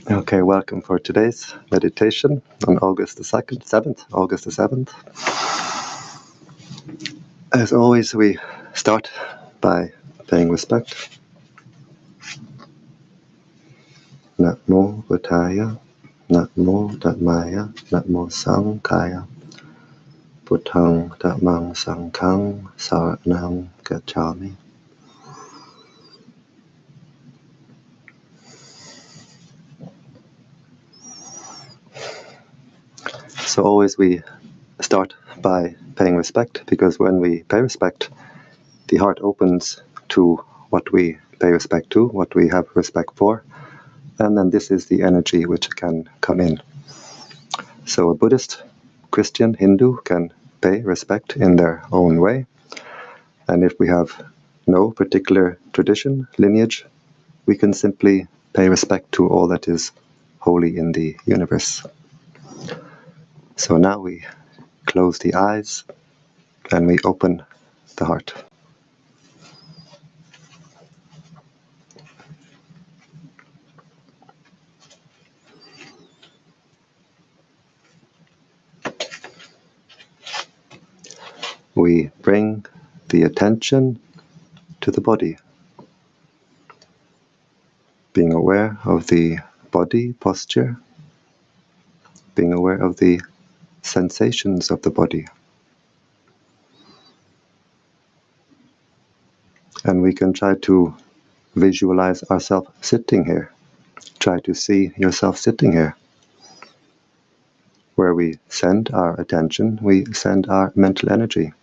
Okay, welcome for today's meditation on August the 7th. As always, we start by paying respect. Namo Buddhaya, Namo Dhammaya, Namo Sanghaya, Buddhang Dhammang Sanghang Saranang Gacchami. So always we start by paying respect, because when we pay respect, the heart opens to what we pay respect to, what we have respect for, and then this is the energy which can come in. So a Buddhist, Christian, Hindu can pay respect in their own way, and if we have no particular tradition, lineage, we can simply pay respect to all that is holy in the universe. So now we close the eyes and we open the heart. We bring the attention to the body, being aware of the body posture, being aware of the sensations of the body. And we can try to visualize ourselves sitting here. Try to see yourself sitting here. Where we send our attention, we send our mental energy.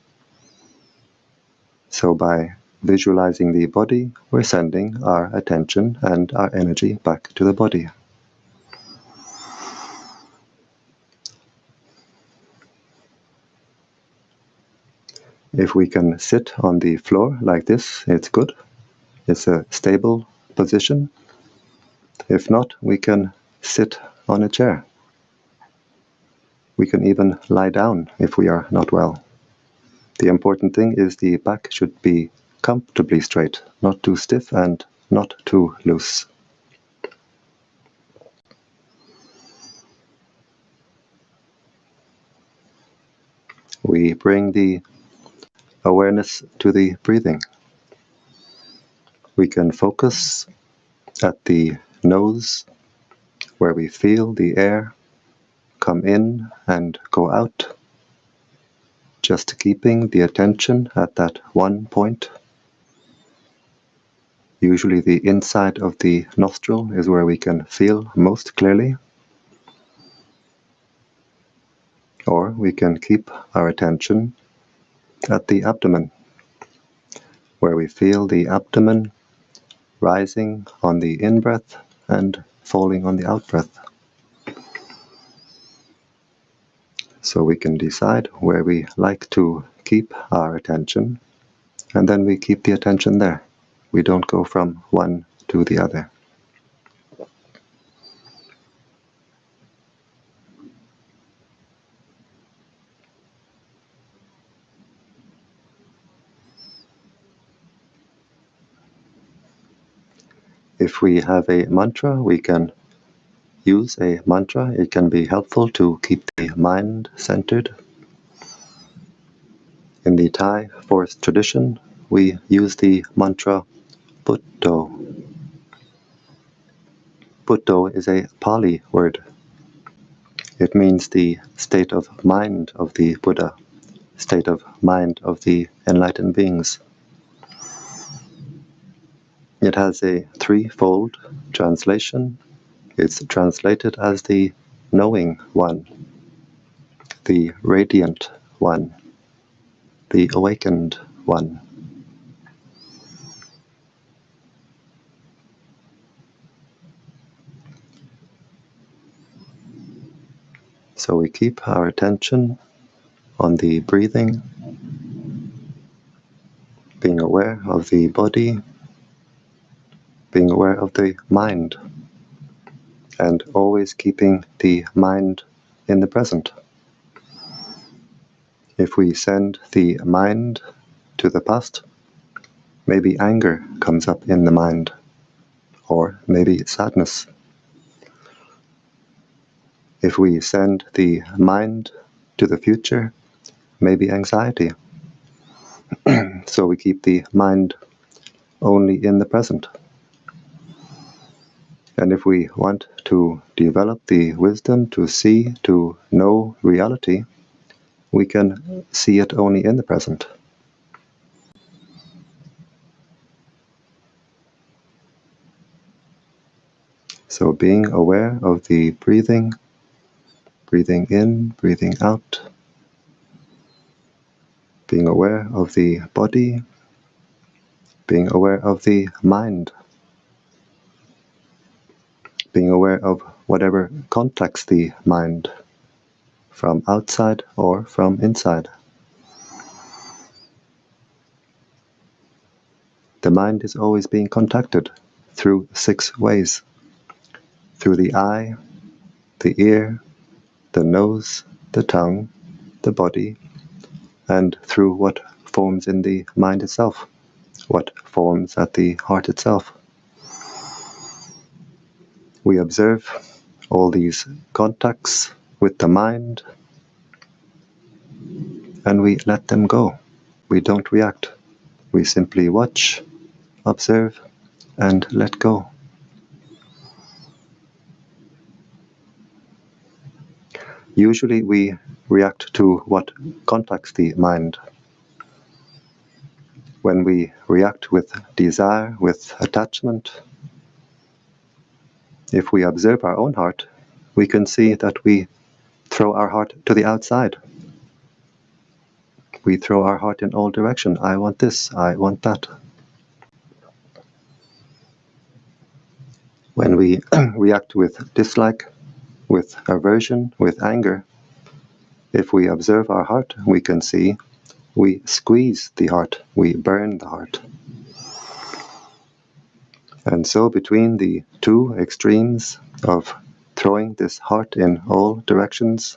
So by visualizing the body, we're sending our attention and our energy back to the body. If we can sit on the floor like this, it's good. It's a stable position. If not, we can sit on a chair. We can even lie down if we are not well. The important thing is the back should be comfortably straight, not too stiff and not too loose. We bring the awareness to the breathing. We can focus at the nose, where we feel the air come in and go out, just keeping the attention at that one point. Usually the inside of the nostril is where we can feel most clearly. Or we can keep our attention at the abdomen, where we feel the abdomen rising on the in-breath and falling on the out-breath. So we can decide where we like to keep our attention, and then we keep the attention there. We don't go from one to the other. If we have a mantra, we can use a mantra. It can be helpful to keep the mind centered. In the Thai forest tradition, we use the mantra Buddho. Buddho is a Pali word. It means the state of mind of the Buddha, state of mind of the enlightened beings. It has a threefold translation. It's translated as the knowing one, the radiant one, the awakened one. So we keep our attention on the breathing, being aware of the body, being aware of the mind, and always keeping the mind in the present. If we send the mind to the past, maybe anger comes up in the mind, or maybe sadness. If we send the mind to the future, maybe anxiety. So we keep the mind only in the present. And if we want to develop the wisdom to see, to know reality, we can see it only in the present. So being aware of the breathing, breathing in, breathing out, being aware of the body, being aware of the mind, being aware of whatever contacts the mind, from outside or from inside. The mind is always being contacted through 6 ways. Through the eye, the ear, the nose, the tongue, the body, and through what forms in the mind itself, what forms at the heart itself. We observe all these contacts with the mind, and we let them go. We don't react. We simply watch, observe, and let go. Usually we react to what contacts the mind. When we react with desire, with attachment, if we observe our own heart, we can see that we throw our heart to the outside. We throw our heart in all directions. I want this, I want that. When we react with dislike, with aversion, with anger, if we observe our heart, we can see we squeeze the heart, we burn the heart. And so between the 2 extremes of throwing this heart in all directions,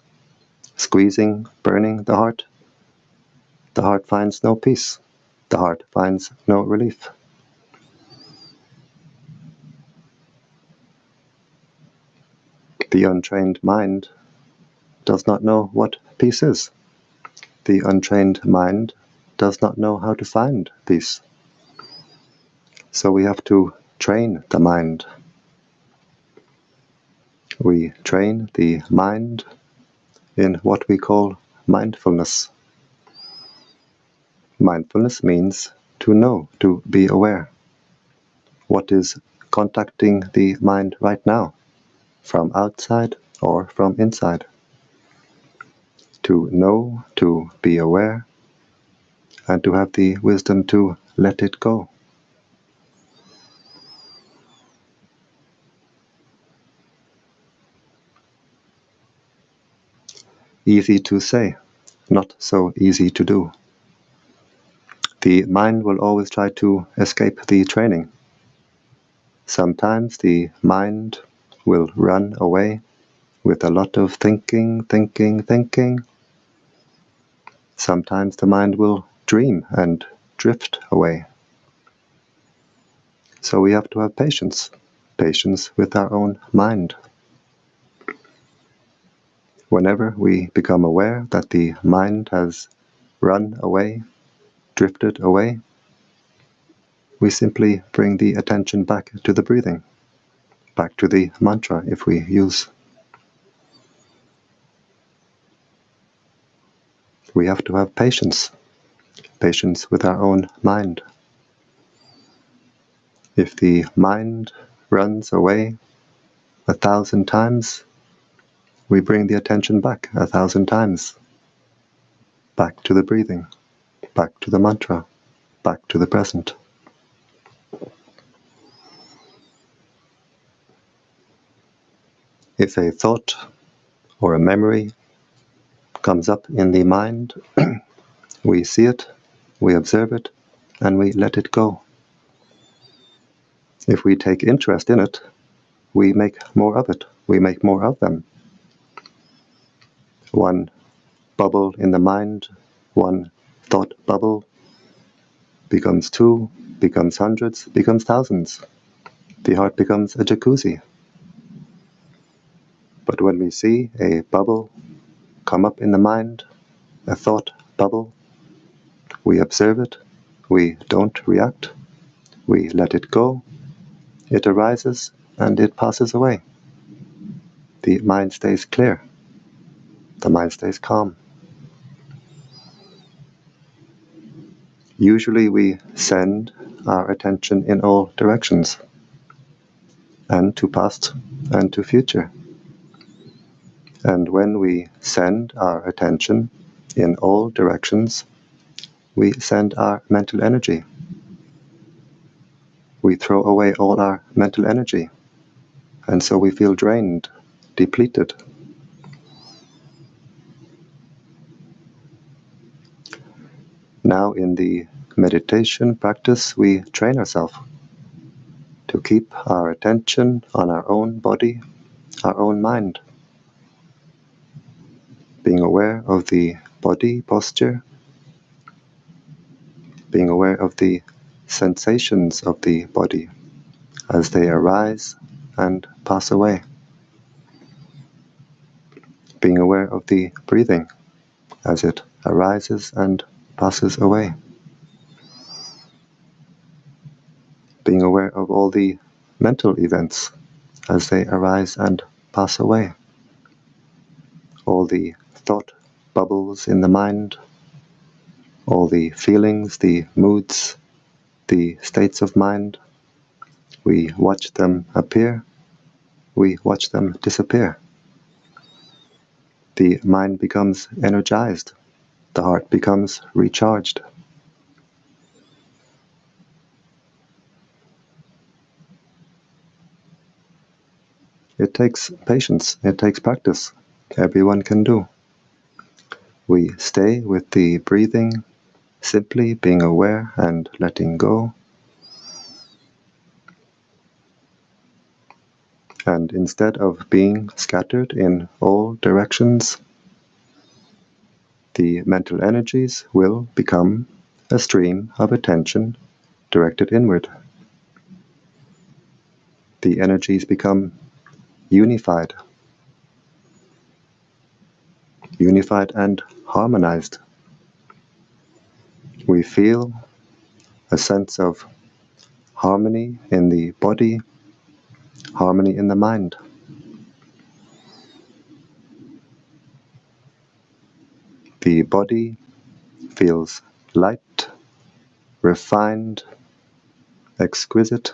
squeezing, burning the heart finds no peace. The heart finds no relief. The untrained mind does not know what peace is. The untrained mind does not know how to find peace. So we have to train the mind. We train the mind in what we call mindfulness. Mindfulness means to know, to be aware. What is contacting the mind right now, from outside or from inside? To know, to be aware, and to have the wisdom to let it go. Easy to say, not so easy to do. The mind will always try to escape the training. Sometimes the mind will run away with a lot of thinking. Sometimes the mind will dream and drift away. So we have to have patience with our own mind. Whenever we become aware that the mind has run away, drifted away, we simply bring the attention back to the breathing, back to the mantra if we use. We have to have patience with our own mind. If the mind runs away 1,000 times, we bring the attention back 1,000 times, back to the breathing, back to the mantra, back to the present. If a thought or a memory comes up in the mind, we see it, we observe it, and we let it go. If we take interest in it, we make more of it, we make more of them. One bubble in the mind, one thought bubble, becomes 2, becomes hundreds, becomes thousands. The heart becomes a jacuzzi. But when we see a bubble come up in the mind, a thought bubble, we observe it, we don't react, we let it go, it arises and it passes away. The mind stays clear, the mind stays calm. Usually we send our attention in all directions, and to past and to future. And when we send our attention in all directions, we send our mental energy. We throw away all our mental energy, and so we feel drained, depleted. Now in the meditation practice, we train ourselves to keep our attention on our own body, our own mind, being aware of the body posture, being aware of the sensations of the body as they arise and pass away, being aware of the breathing as it arises and passes away, being aware of all the mental events as they arise and pass away, all the thought bubbles in the mind, all the feelings, the moods, the states of mind. We watch them appear, we watch them disappear. The mind becomes energized, the heart becomes recharged. It takes patience, it takes practice. Everyone can do. We stay with the breathing, simply being aware and letting go. And instead of being scattered in all directions, the mental energies will become a stream of attention directed inward. The energies become unified and harmonized. We feel a sense of harmony in the body, harmony in the mind. The body feels light, refined, exquisite.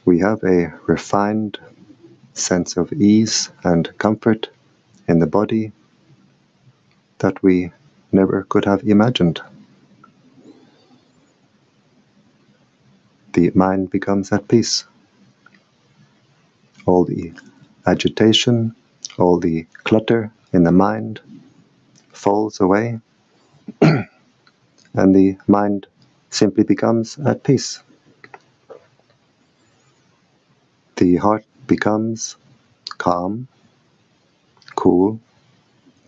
We have a refined sense of ease and comfort in the body that we never could have imagined. The mind becomes at peace. All the agitation, all the clutter in the mind falls away, and the mind simply becomes at peace. The heart becomes calm, cool,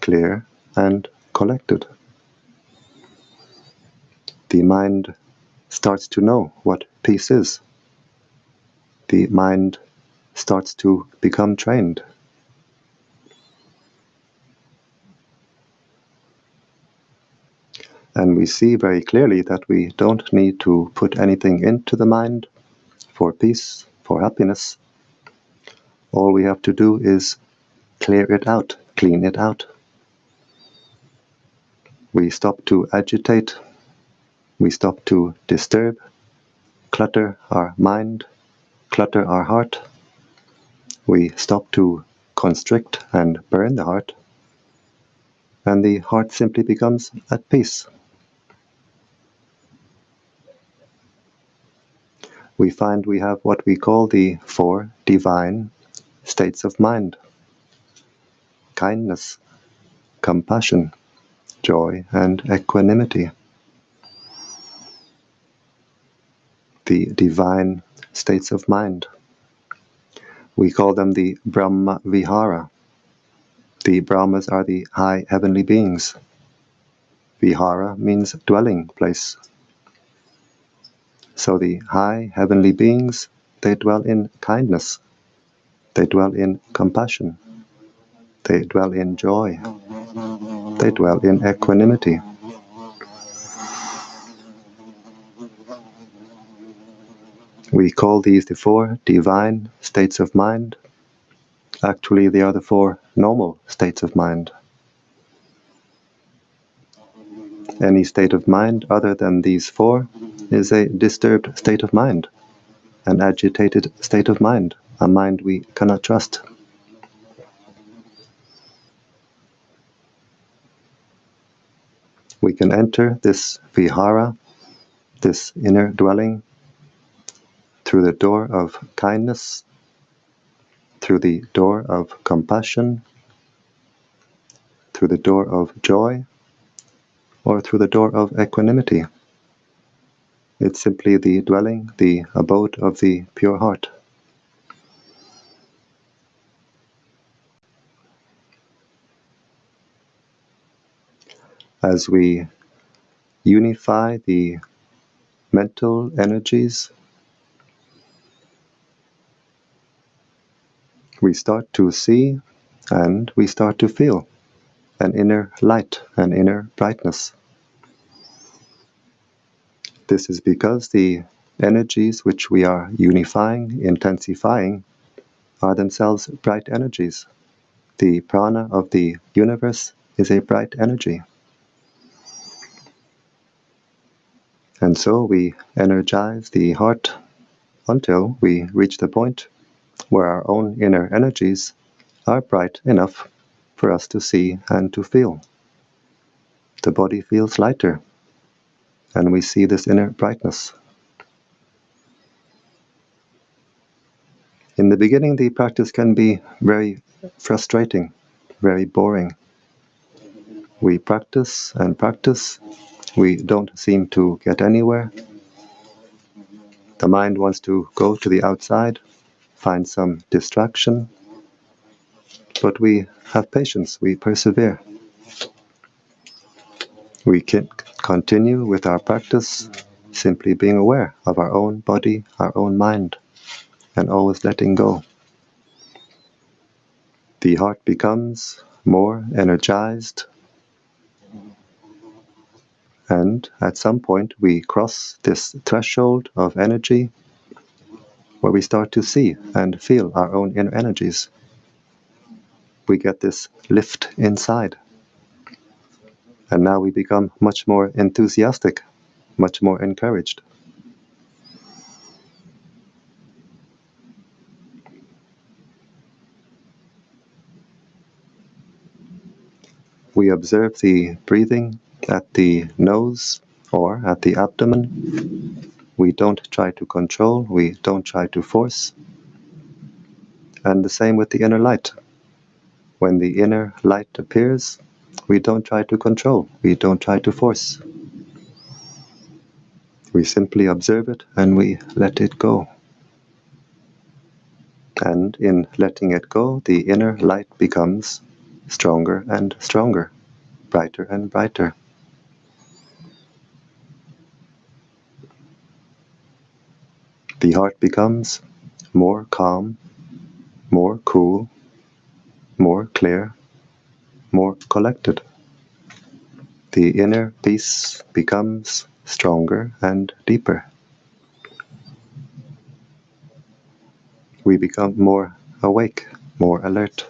clear, and collected. The mind starts to know what peace is. The mind starts to become trained. And we see very clearly that we don't need to put anything into the mind for peace, for happiness. All we have to do is clear it out, clean it out. We stop to agitate, we stop to disturb, clutter our mind, clutter our heart. We stop to constrict and burn the heart, and the heart simply becomes at peace. We find we have what we call the 4 divine states of mind: kindness, compassion, joy, and equanimity. The divine states of mind. We call them the Brahma Vihara. The Brahmas are the high heavenly beings. Vihara means dwelling place. So the high heavenly beings, they dwell in kindness. They dwell in compassion. They dwell in joy. They dwell in equanimity. We call these the 4 divine states of mind. Actually, they are the 4 normal states of mind. Any state of mind other than these 4 is a disturbed state of mind, an agitated state of mind, a mind we cannot trust. We can enter this vihara, this inner dwelling, through the door of kindness, through the door of compassion, through the door of joy, or through the door of equanimity. It's simply the dwelling, the abode of the pure heart. As we unify the mental energies, we start to see and we start to feel an inner light, an inner brightness. This is because the energies which we are unifying, intensifying, are themselves bright energies. The prana of the universe is a bright energy. And so we energize the heart until we reach the point where our own inner energies are bright enough for us to see and to feel. The body feels lighter, and we see this inner brightness. In the beginning, the practice can be very frustrating, very boring. We practice and practice. We don't seem to get anywhere. The mind wants to go to the outside, find some distraction. But we have patience, we persevere. We can continue with our practice, simply being aware of our own body, our own mind, and always letting go. The heart becomes more energized, and at some point we cross this threshold of energy where we start to see and feel our own inner energies. We get this lift inside. And now we become much more enthusiastic, much more encouraged. We observe the breathing at the nose or at the abdomen. We don't try to control, we don't try to force. And the same with the inner light. When the inner light appears, we don't try to control, we don't try to force. We simply observe it and we let it go. And in letting it go, the inner light becomes stronger and stronger, brighter and brighter. The heart becomes more calm, more cool, more clear, more collected. The inner peace becomes stronger and deeper. We become more awake, more alert.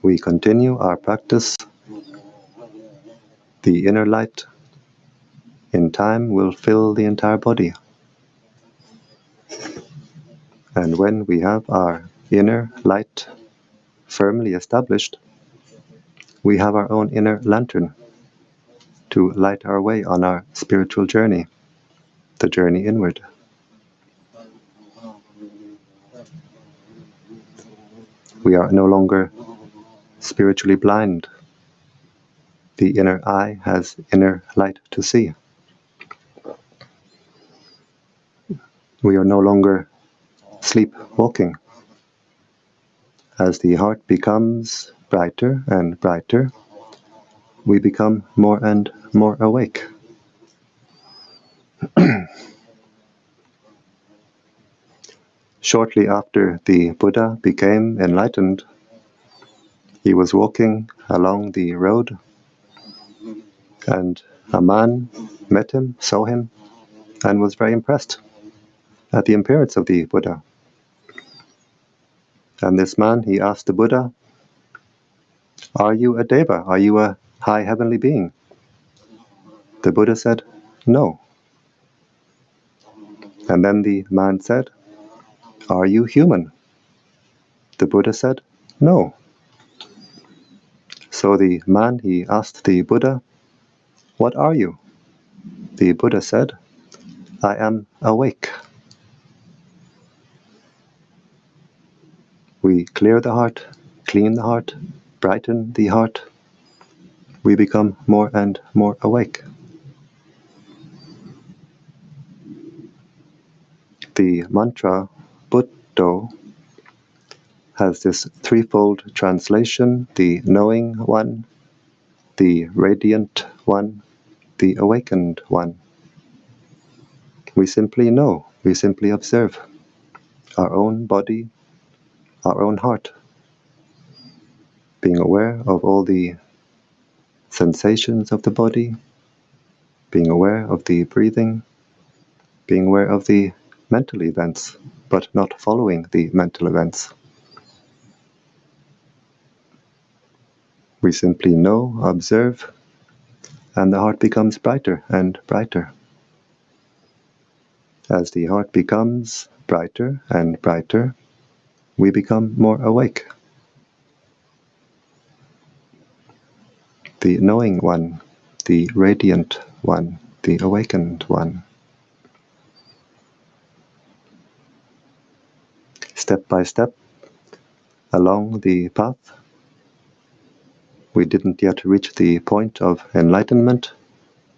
We continue our practice. The inner light, in time, will fill the entire body. And when we have our inner light firmly established, we have our own inner lantern to light our way on our spiritual journey, the journey inward. We are no longer spiritually blind. The inner eye has inner light to see. We are no longer sleepwalking. As the heart becomes brighter and brighter, we become more and more awake. Shortly after the Buddha became enlightened, he was walking along the road, and a man met him, saw him, and was very impressed at the appearance of the Buddha. And this man, he asked the Buddha, "Are you a deva? Are you a high heavenly being?" The Buddha said, "No." And then the man said, "Are you human?" The Buddha said, "No." So the man, he asked the Buddha, "What are you?" The Buddha said, "I am awake." We clear the heart, clean the heart, brighten the heart. We become more and more awake. The mantra Buddho has this threefold translation: the knowing one, the radiant one, the awakened one. We simply know, we simply observe our own body, our own heart, being aware of all the sensations of the body, being aware of the breathing, being aware of the mental events, but not following the mental events. We simply know, observe, and the heart becomes brighter and brighter. As the heart becomes brighter and brighter, we become more awake. The knowing one, the radiant one, the awakened one. Step by step, along the path, we didn't yet reach the point of enlightenment.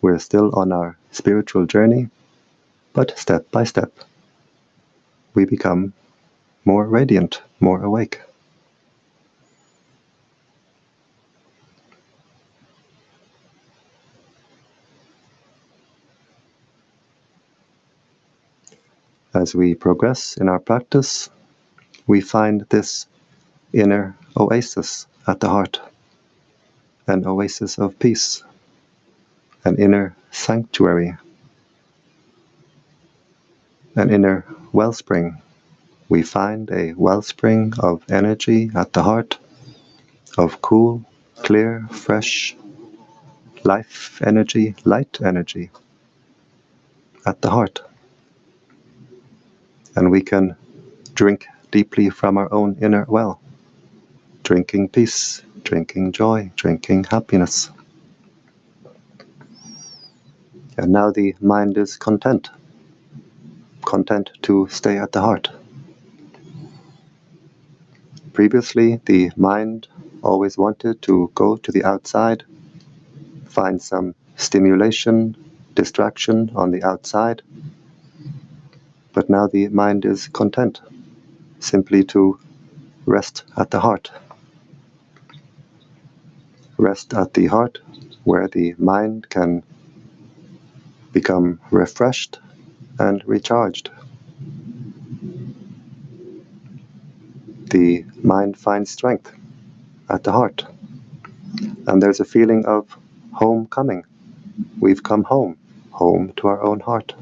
We're still on our spiritual journey, but step by step, we become more radiant, more awake. As we progress in our practice, we find this inner oasis at the heart, an oasis of peace, an inner sanctuary, an inner wellspring. We find a wellspring of energy at the heart, of cool, clear, fresh life energy, light energy at the heart. And we can drink deeply from our own inner well, drinking peace, drinking joy, drinking happiness. And now the mind is content, content to stay at the heart. Previously, the mind always wanted to go to the outside, find some stimulation, distraction on the outside. But now the mind is content, simply to rest at the heart. Rest at the heart, where the mind can become refreshed and recharged. The mind finds strength at the heart. And there's a feeling of homecoming. We've come home, home to our own heart.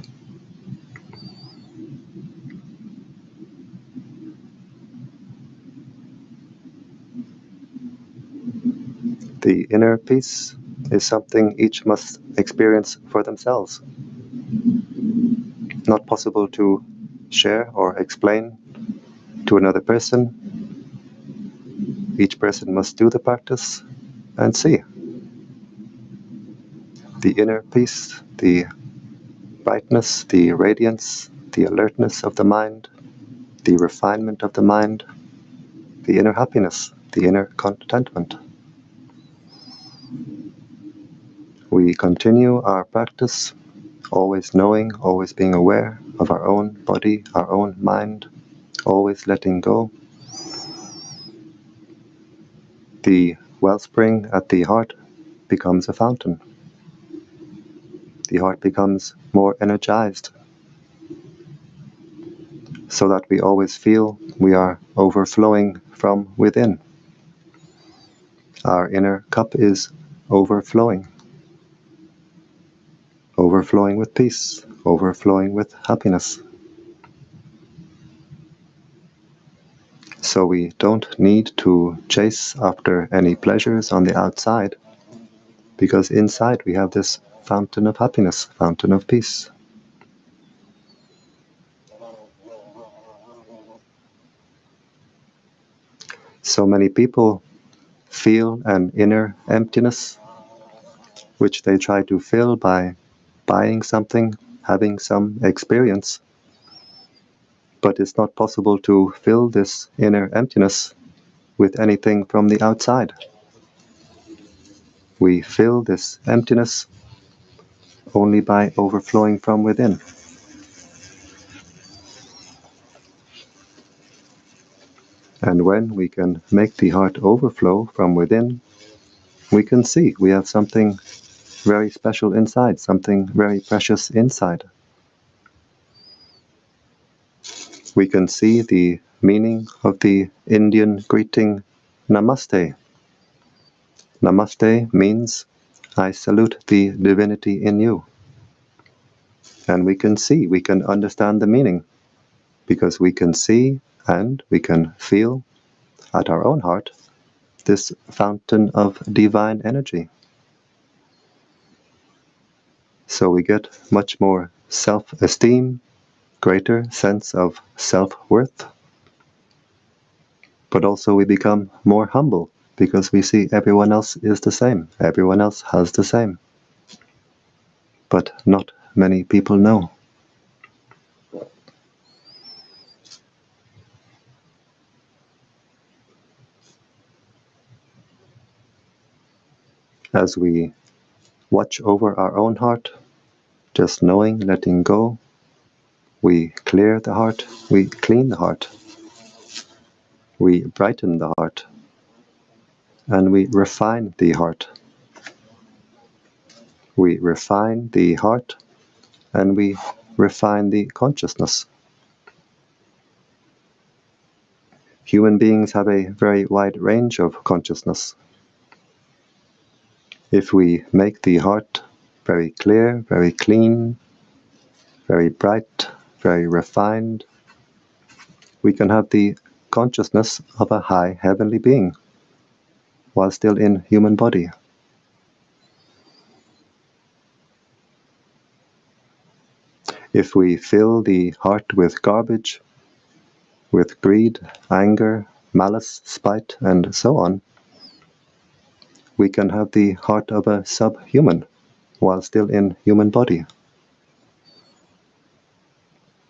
The inner peace is something each must experience for themselves. Not possible to share or explain to another person. Each person must do the practice and see. The inner peace, the brightness, the radiance, the alertness of the mind, the refinement of the mind, the inner happiness, the inner contentment. We continue our practice, always knowing, always being aware of our own body, our own mind, always letting go. The wellspring at the heart becomes a fountain. The heart becomes more energized. so that we always feel we are overflowing from within. Our inner cup is overflowing. Overflowing with peace, overflowing with happiness. So we don't need to chase after any pleasures on the outside, because inside we have this fountain of happiness, fountain of peace. So many people feel an inner emptiness, which they try to fill by buying something, having some experience. But it's not possible to fill this inner emptiness with anything from the outside. We fill this emptiness only by overflowing from within. And when we can make the heart overflow from within, we can see we have something very special inside, something very precious inside. We can see the meaning of the Indian greeting Namaste. Namaste means, I salute the divinity in you. And we can see, we can understand the meaning, because we can see and we can feel at our own heart this fountain of divine energy. So we get much more self-esteem, greater sense of self-worth, but also we become more humble because we see everyone else is the same, everyone else has the same. But not many people know. As we watch over our own heart, just knowing, letting go, we clear the heart, we clean the heart, we brighten the heart, and we refine the heart. We refine the heart, and we refine the consciousness. Human beings have a very wide range of consciousness. If we make the heart very clear, very clean, very bright, very refined, we can have the consciousness of a high heavenly being while still in human body. If we fill the heart with garbage, with greed, anger, malice, spite, and so on, we can have the heart of a subhuman while still in human body.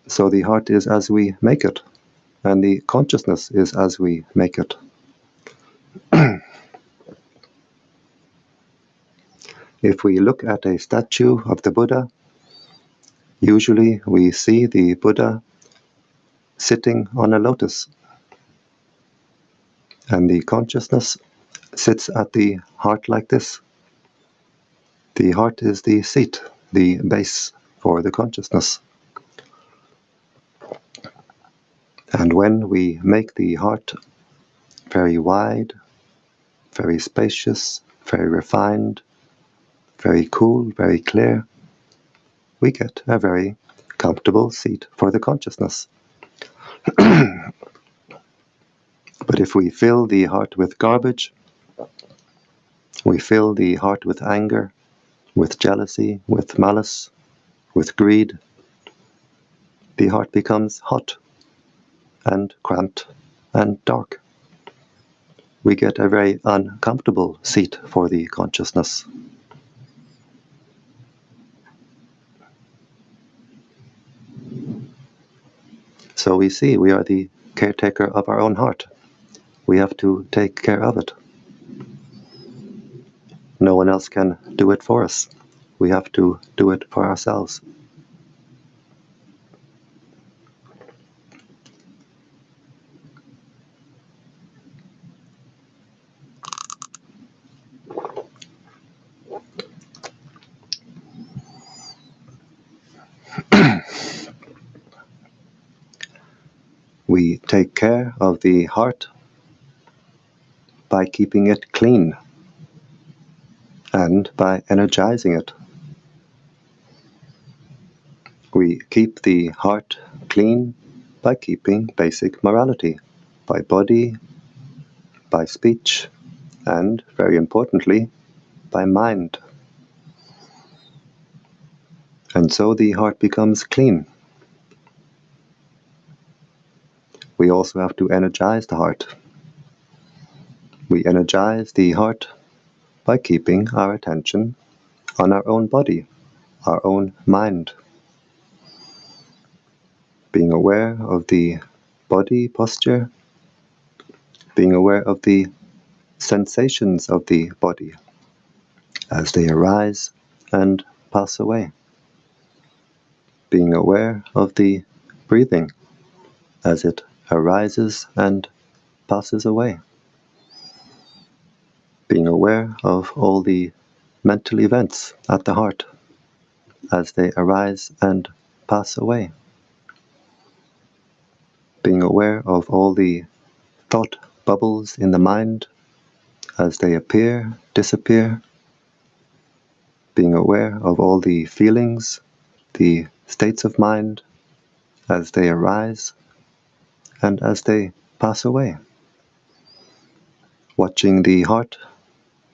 So the heart is as we make it, and the consciousness is as we make it. If we look at a statue of the Buddha, usually we see the Buddha sitting on a lotus, and the consciousness sits at the heart like this. The heart is the seat, the base for the consciousness. And when we make the heart very wide, very spacious, very refined, very cool, very clear, we get a very comfortable seat for the consciousness. But if we fill the heart with garbage, we fill the heart with anger, with jealousy, with malice, with greed, the heart becomes hot and cramped and dark. We get a very uncomfortable seat for the consciousness. So we see we are the caretaker of our own heart. We have to take care of it. No one else can do it for us. We have to do it for ourselves. We take care of the heart by keeping it clean and by energizing it. We keep the heart clean by keeping basic morality, by body, by speech, and, very importantly, by mind. And so the heart becomes clean. We also have to energize the heart. We energize the heart by keeping our attention on our own body, our own mind. Being aware of the body posture, being aware of the sensations of the body as they arise and pass away. Being aware of the breathing as it arises and passes away. Being aware of all the mental events at the heart as they arise and pass away. Being aware of all the thought bubbles in the mind as they appear, disappear. Being aware of all the feelings, the states of mind as they arise and as they pass away. Watching the heart,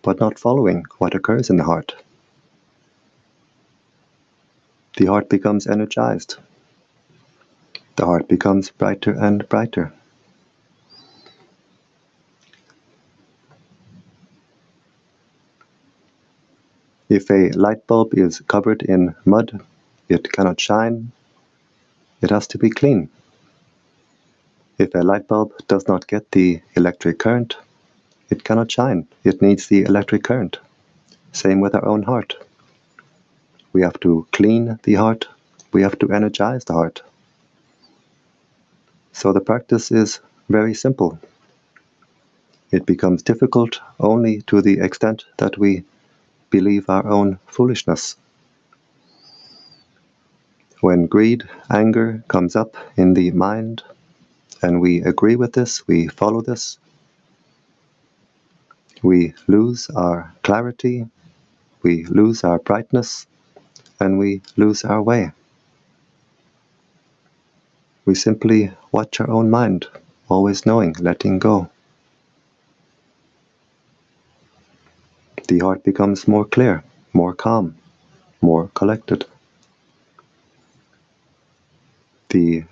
but not following what occurs in the heart. The heart becomes energized. The heart becomes brighter and brighter. If a light bulb is covered in mud, it cannot shine. It has to be clean. If a light bulb does not get the electric current, it cannot shine. It needs the electric current. Same with our own heart. We have to clean the heart. We have to energize the heart. So the practice is very simple. It becomes difficult only to the extent that we believe our own foolishness. When greed, anger comes up in the mind, and we agree with this, we follow this, we lose our clarity, we lose our brightness, and we lose our way. We simply watch our own mind, always knowing, letting go. The heart becomes more clear, more calm, more collected. The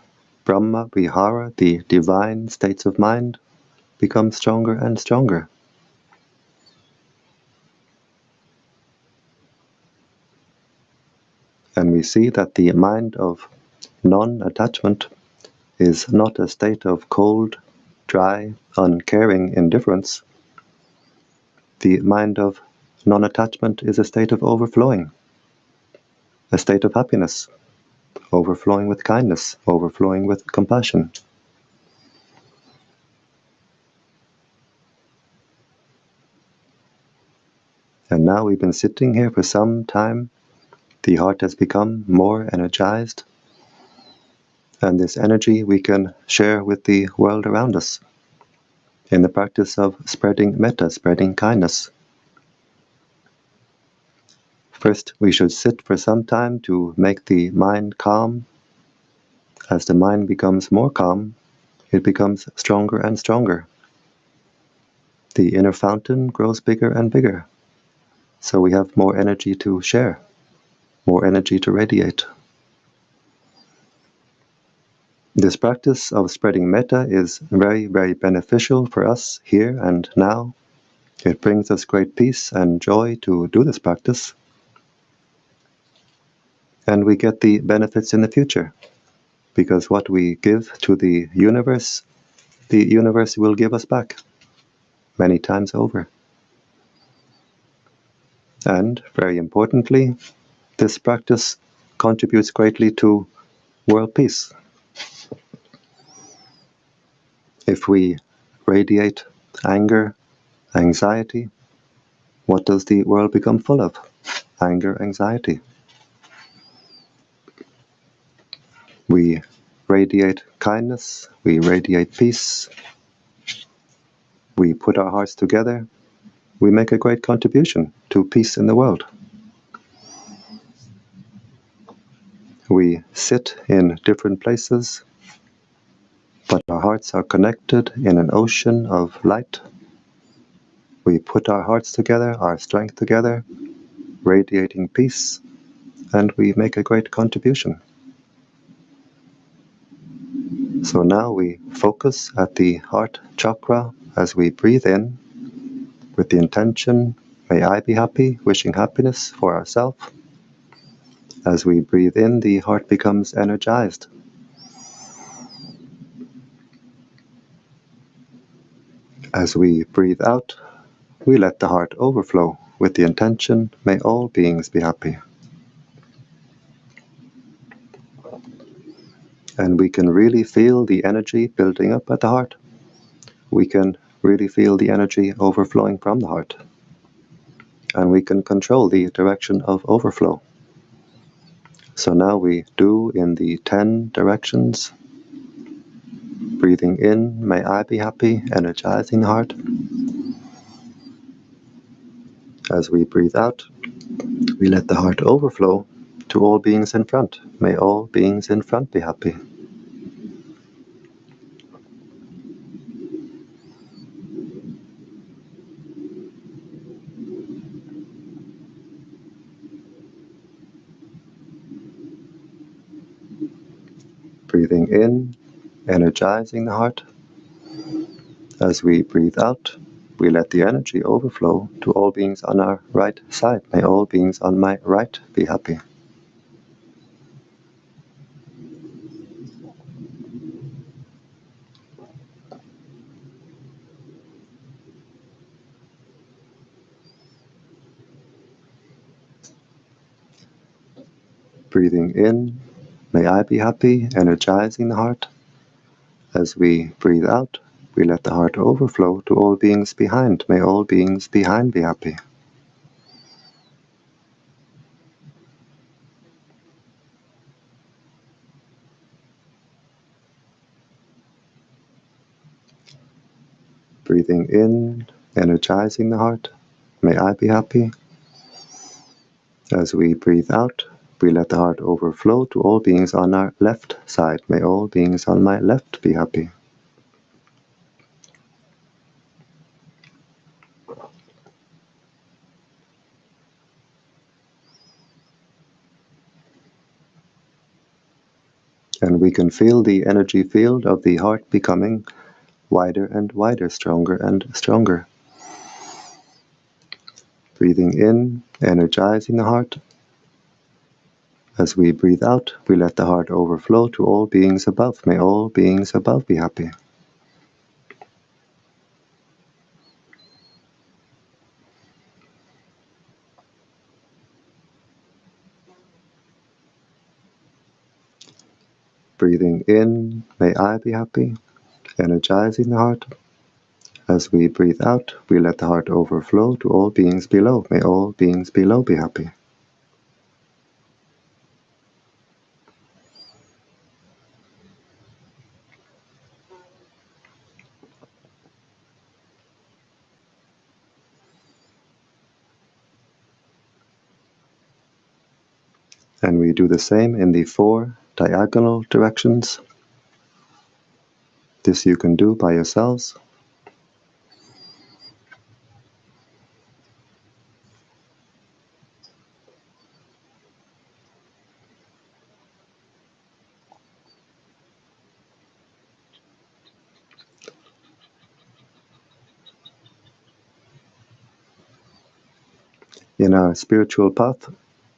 Brahma Vihara, the divine states of mind, become stronger and stronger. And we see that the mind of non-attachment is not a state of cold, dry, uncaring indifference. The mind of non-attachment is a state of overflowing, a state of happiness, overflowing with kindness, overflowing with compassion. And now we've been sitting here for some time. The heart has become more energized. And this energy we can share with the world around us in the practice of spreading metta, spreading kindness. First, we should sit for some time to make the mind calm. As the mind becomes more calm, it becomes stronger and stronger. The inner fountain grows bigger and bigger, so we have more energy to share, more energy to radiate. This practice of spreading metta is very, very beneficial for us here and now. It brings us great peace and joy to do this practice. And we get the benefits in the future, because what we give to the universe will give us back many times over. And, very importantly, this practice contributes greatly to world peace. If we radiate anger, anxiety, what does the world become full of? Anger, anxiety. We radiate kindness, we radiate peace, we put our hearts together, we make a great contribution to peace in the world. We sit in different places, but our hearts are connected in an ocean of light. We put our hearts together, our strength together, radiating peace, and we make a great contribution. So now we focus at the heart chakra as we breathe in with the intention, may I be happy, wishing happiness for ourselves. As we breathe in, the heart becomes energized. As we breathe out, we let the heart overflow with the intention, may all beings be happy. And we can really feel the energy building up at the heart. We can really feel the energy overflowing from the heart. And we can control the direction of overflow. So now we do in the 10 directions. Breathing in, may I be happy, energizing the heart. As we breathe out, we let the heart overflow to all beings in front. May all beings in front be happy. Breathing in, energizing the heart. As we breathe out, we let the energy overflow to all beings on our right side. May all beings on my right be happy. Breathing in, may I be happy, energizing the heart. As we breathe out, we let the heart overflow to all beings behind. May all beings behind be happy. Breathing in, energizing the heart. May I be happy. As we breathe out, we let the heart overflow to all beings on our left side. May all beings on my left be happy. And we can feel the energy field of the heart becoming wider and wider, stronger and stronger. Breathing in, energizing the heart. As we breathe out, we let the heart overflow to all beings above. May all beings above be happy. Breathing in, may I be happy, energizing the heart. As we breathe out, we let the heart overflow to all beings below. May all beings below be happy. And we do the same in the 4 diagonal directions. This you can do by yourselves. In our spiritual path,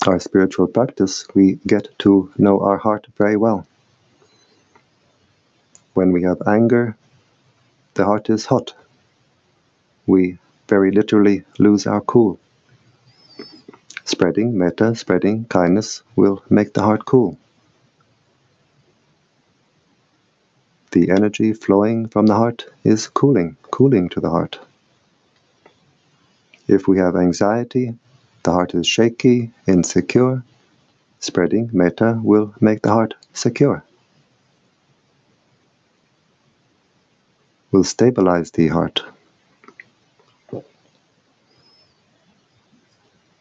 our spiritual practice, we get to know our heart very well. When we have anger, the heart is hot. We very literally lose our cool. Spreading metta, spreading kindness will make the heart cool. The energy flowing from the heart is cooling to the heart. If we have anxiety, the heart is shaky, insecure, spreading metta will make the heart secure. will stabilize the heart.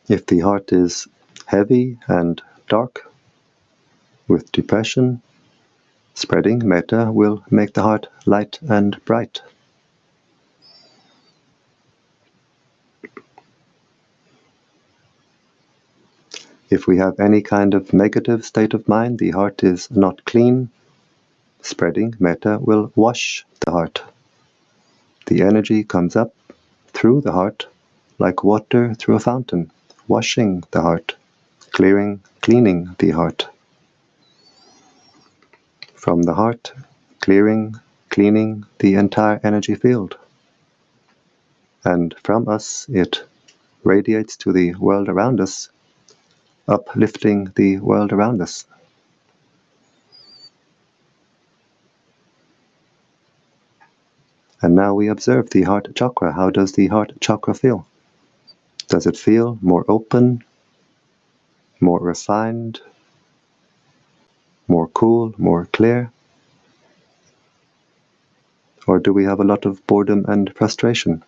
If the heart is heavy and dark, with depression spreading, Metta will make the heart light and bright. If we have any kind of negative state of mind, the heart is not clean, spreading, Metta will wash the heart. The energy comes up through the heart like water through a fountain, washing the heart, cleaning the heart. From the heart, cleaning the entire energy field. And from us, it radiates to the world around us, uplifting the world around us. And now we observe the heart chakra. How does the heart chakra feel? Does it feel more open, more refined, more cool, more clear? Or do we have a lot of boredom and frustration?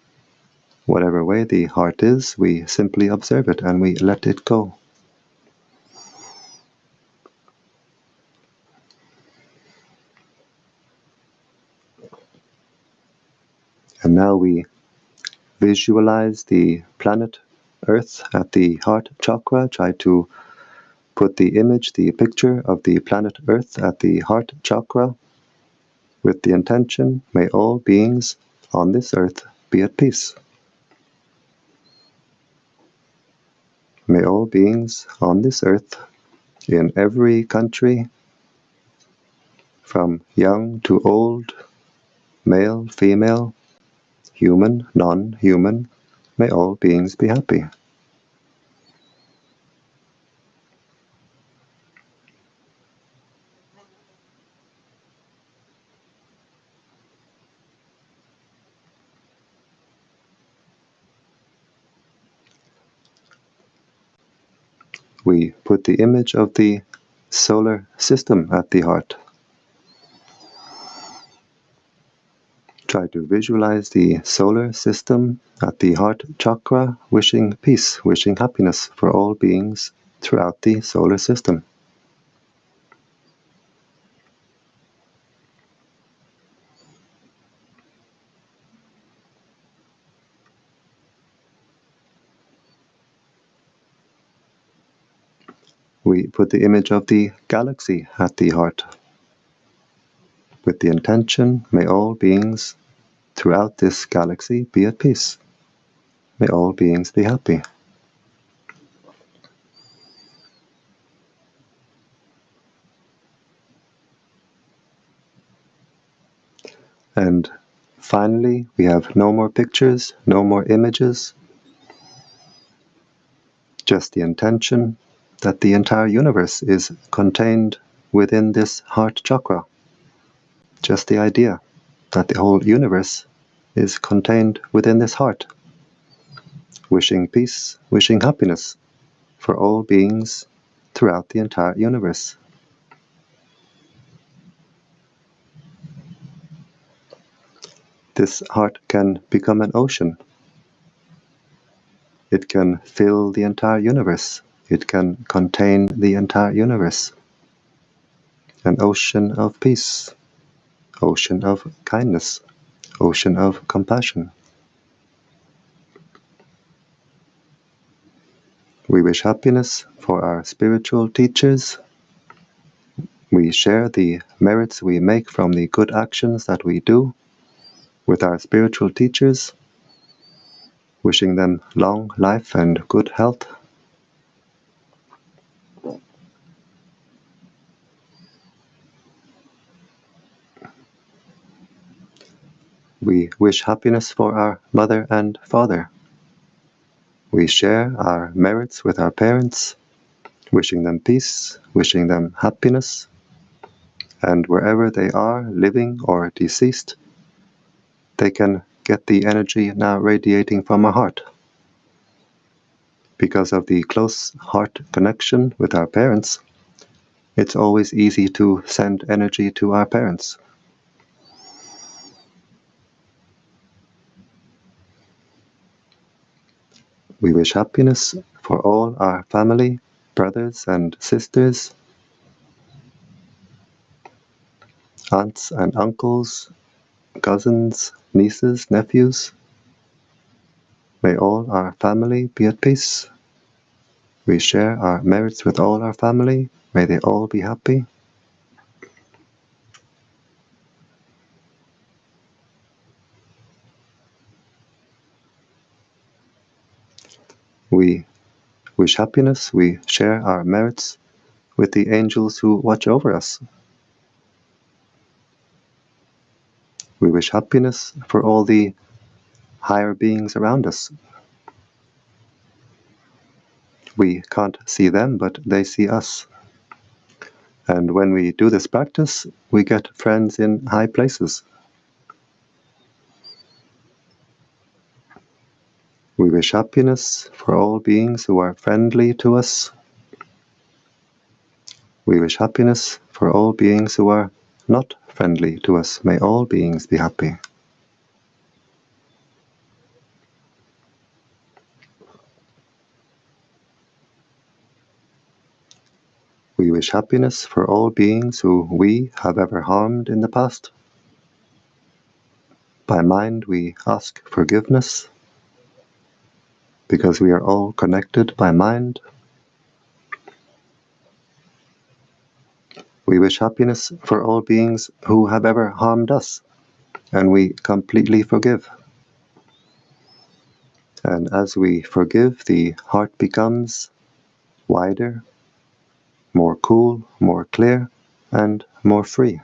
Whatever way the heart is, we simply observe it and we let it go. And now we visualize the planet Earth at the heart chakra. Try to put the image, the picture of the planet Earth at the heart chakra with the intention, may all beings on this earth be at peace. May all beings on this earth, in every country, from young to old, male, female, human, non-human, may all beings be happy. We put the image of the solar system at the heart. Try to visualize the solar system at the heart chakra, wishing peace, wishing happiness for all beings throughout the solar system. We put the image of the galaxy at the heart, with the intention, may all beings throughout this galaxy be at peace. May all beings be happy. And finally, we have no more pictures, no more images, just the intention that the entire universe is contained within this heart chakra. Just the idea that the whole universe is contained within this heart. Wishing peace, wishing happiness for all beings throughout the entire universe. This heart can become an ocean. It can fill the entire universe. It can contain the entire universe. An ocean of peace, ocean of kindness, ocean of compassion. We wish happiness for our spiritual teachers. We share the merits we make from the good actions that we do with our spiritual teachers, wishing them long life and good health. We wish happiness for our mother and father. We share our merits with our parents, wishing them peace, wishing them happiness, and wherever they are, living or deceased, they can get the energy now radiating from our heart. Because of the close heart connection with our parents, it's always easy to send energy to our parents. We wish happiness for all our family, brothers and sisters, aunts and uncles, cousins, nieces, nephews. May all our family be at peace. We share our merits with all our family. May they all be happy. We wish happiness. We share our merits with the angels who watch over us. We wish happiness for all the higher beings around us. We can't see them, but they see us. And when we do this practice, we get friends in high places. We wish happiness for all beings who are friendly to us. We wish happiness for all beings who are not friendly to us. May all beings be happy. We wish happiness for all beings who we have ever harmed in the past. By mind, we ask forgiveness, because we are all connected by mind. We wish happiness for all beings who have ever harmed us, and we completely forgive. And as we forgive, the heart becomes wider, more cool, more clear, and more free.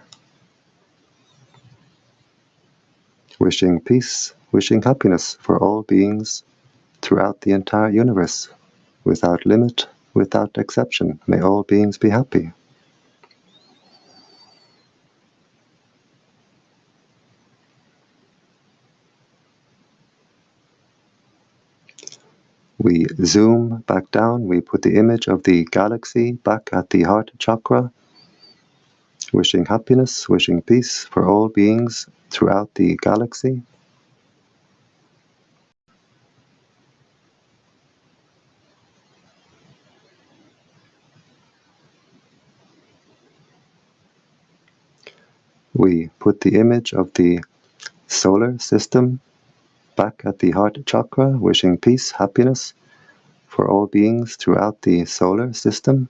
Wishing peace, wishing happiness for all beings throughout the entire universe, without limit, without exception. May all beings be happy. We zoom back down, we put the image of the galaxy back at the heart chakra, wishing happiness, wishing peace for all beings throughout the galaxy. We put the image of the solar system back at the heart chakra, wishing peace, happiness for all beings throughout the solar system.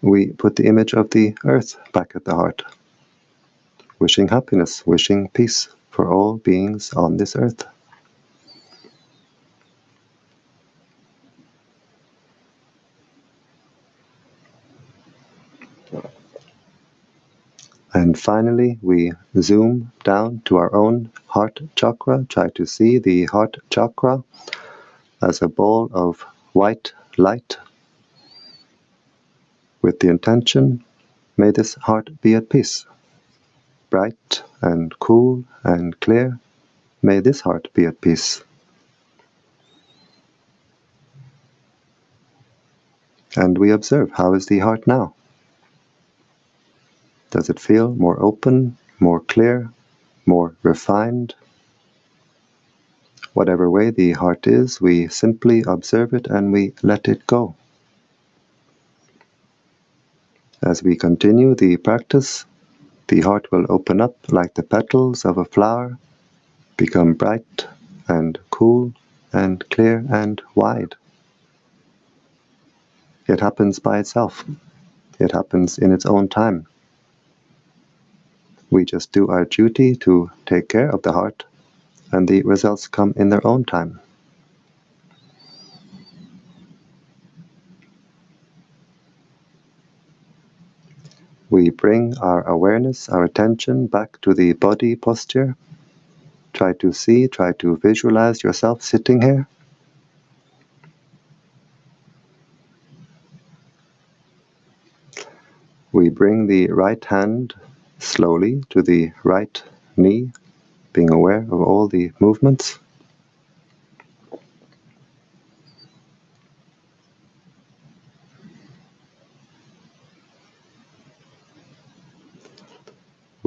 We put the image of the earth back at the heart, wishing happiness, wishing peace for all beings on this earth. And finally, we zoom down to our own heart chakra, try to see the heart chakra as a ball of white light, with the intention, may this heart be at peace. Bright and cool and clear, may this heart be at peace. And we observe, how is the heart now? Does it feel more open, more clear, more refined? Whatever way the heart is, we simply observe it and we let it go. As we continue the practice, the heart will open up like the petals of a flower, become bright and cool and clear and wide. It happens by itself. It happens in its own time. We just do our duty to take care of the heart, and the results come in their own time. We bring our awareness, our attention back to the body posture. Try to see, try to visualize yourself sitting here. We bring the right hand slowly to the right knee, being aware of all the movements.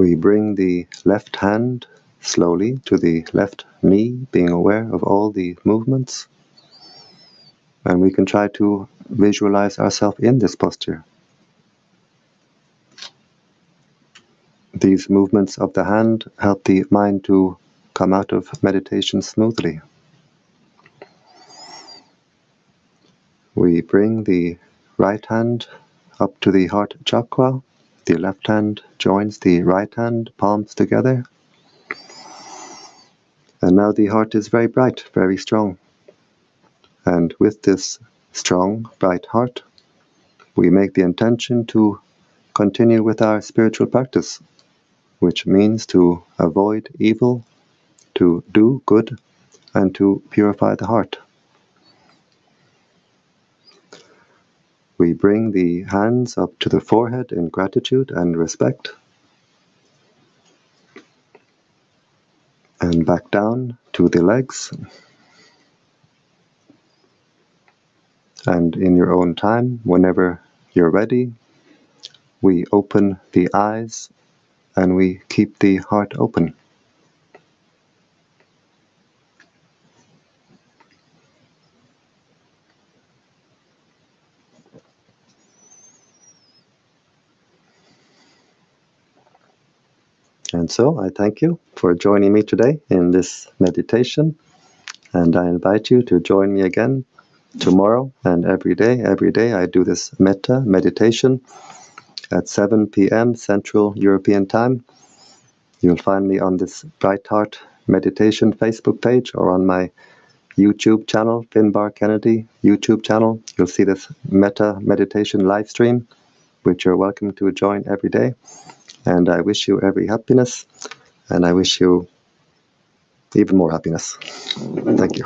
We bring the left hand slowly to the left knee, being aware of all the movements. And we can try to visualize ourselves in this posture. These movements of the hand help the mind to come out of meditation smoothly. We bring the right hand up to the heart chakra. The left hand joins the right hand, palms together. And now the heart is very bright, very strong. And with this strong, bright heart, we make the intention to continue with our spiritual practice, which means to avoid evil, to do good, and to purify the heart. We bring the hands up to the forehead in gratitude and respect, and back down to the legs. And in your own time, whenever you're ready, we open the eyes and we keep the heart open. And so I thank you for joining me today in this meditation, and I invite you to join me again tomorrow and every day. Every day I do this Metta meditation at 7 p.m. Central European Time. You'll find me on this Brightheart Meditation Facebook page or on my YouTube channel, Finnbarr Kennedy YouTube channel. You'll see this Metta meditation live stream, which you're welcome to join every day. And I wish you every happiness, and I wish you even more happiness. Thank you.